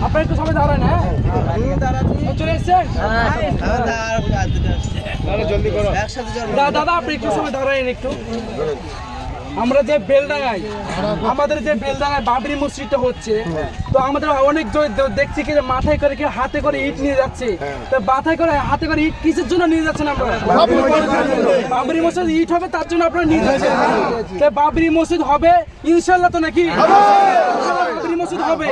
আপনারা একটু সবাই দাঁড়ান। হ্যাঁ চলে এসছেন? দাদা আপনি একটু সময় দাঁড়ান একটু। আমরা যে বেলডাঙ্গায় আমাদের যে বেলডাঙ্গায় বাবরি মসজিদটা হচ্ছে, তো আমাদের অনেক দেখছি কি মাথায় করে কি হাতে করে ইট নিয়ে যাচ্ছে। তো মাথায় করে হাতে করে ইট কিসের জন্য নিয়ে যাচ্ছেন আপনারা? বাবরি মসজিদ ইট হবে তার জন্য আপনারা নিয়ে যাচ্ছেন। তো বাবরি মসজিদ হবে ইনশাআল্লাহ, তো নাকি বাবরি মসজিদ হবে?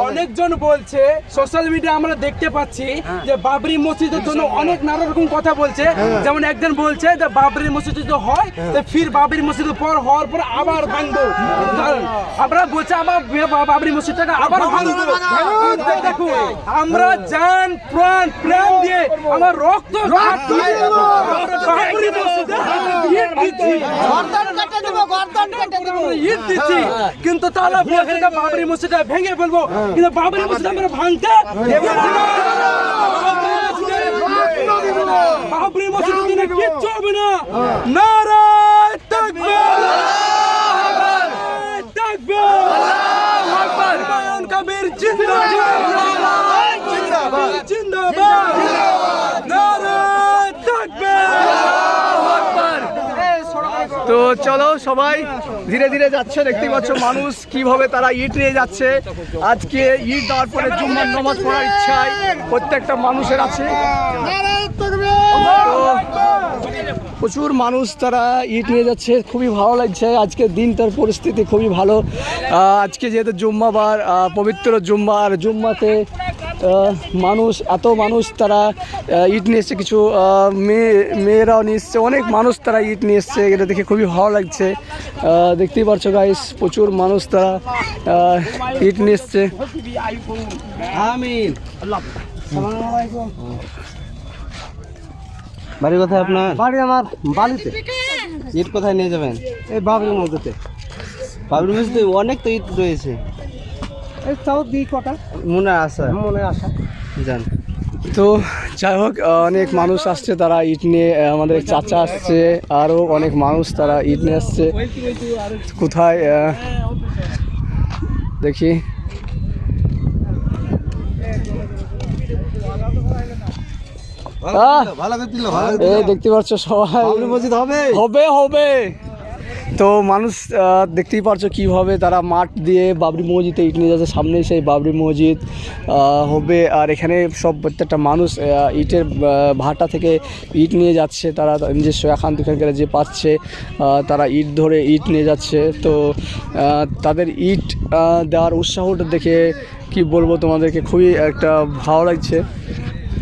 অনেকজন বলছে, সোশ্যাল মিডিয়া আমরা দেখতে পাচ্ছি যে বাবরি মসজিদের জন্য অনেক নানা রকম কথা বলছে। যেমন একজন বলছে যে বাবরি মসজিদ যদি হয় তো ফির বাবরি মসজিদ পর হওয়ার পর আবার ভাঙবো। আমরা বলছি আমার বাবরি মসজিদটাকে আবার ভাঙবো। দেখো আমরা জান প্রাণ প্রেম দিয়ে আমার রক্ত বাবরি মসজিদে ইট দিচ্ছি, কিন্তু তাহলে বলছে যে বাবরি মসজিদটা ভেঙে ফেলবো, কিন্তু বাবরি মসজিদ আমরা ভাঙতে বাবরি মসজিদের জন্য কিচ্ছু হবে না। নারায়ে তাকবীর, তাকবীর, হুমায়ুন কবির জিন্দাবাদ, জিন্দাবাদ, জিন্দাবাদ, নারায়ে তাকবীর। তো চলো সবাই ধীরে ধীরে যাচ্ছে, দেখতে পাচ্ছ মানুষ কিভাবে তারা ইট নিয়ে যাচ্ছে। আজকে ইট দেওয়ার পরে জুম্মার নামাজ পড়ার ইচ্ছায় প্রত্যেকটা মানুষের আছে। প্রচুর মানুষ তারা ইট নিয়ে যাচ্ছে, খুবই ভালো লাগছে। আজকের দিনটার পরিস্থিতি খুবই ভালো। আজকে যেহেতু জুম্মাবার, পবিত্র জুম্মা, আর জুম্মাতে মানুষ, এত মানুষ তারা ইট নিয়ে এসছে। কিছু মেয়েরাও নিয়ে এসছে, অনেক মানুষ তারা ইট নিয়ে এসছে। এটা দেখে খুবই ভালো লাগছে। দেখতেই পাচ্ছ গাইস, প্রচুর মানুষ তারা ইট নিয়ে এসছে। আমিন। বাড়ি কোথায় আপনার? বাড়ি আমার বালিতে। ইট কোথায় নিয়ে যাবেন? এই বাবরির মধ্যে। বাবরি মসজিদে অনেক তো ইট রয়েছে, এই তাও দিই কটা মনে আসা মনে আসা জান। তো যাই হোক, অনেক মানুষ আসছে তারা ইট নিয়ে। আমাদের চাচা আসছে, আরও অনেক মানুষ তারা ইট নিয়ে আসছে। কোথায় দেখি, এই দেখতে পাচ্ছ সবাই বাবরি মসজিদ হবে হবে হবে। তো মানুষ দেখতেই পারছো কীভাবে তারা মাঠ দিয়ে বাবরি মসজিদে ইট নিয়ে যাচ্ছে। সামনেই সেই বাবরি মসজিদ হবে, আর এখানে সব প্রত্যেকটা মানুষ ইটের ভাটা থেকে ইট নিয়ে যাচ্ছে। তারা নিজস্ব এখানকার যে পাচ্ছে তারা ইট ধরে ইট নিয়ে যাচ্ছে। তো তাদের ইট দেওয়ার উৎসাহটা দেখে কি বলবো তোমাদেরকে, খুবই একটা ভালো লাগছে।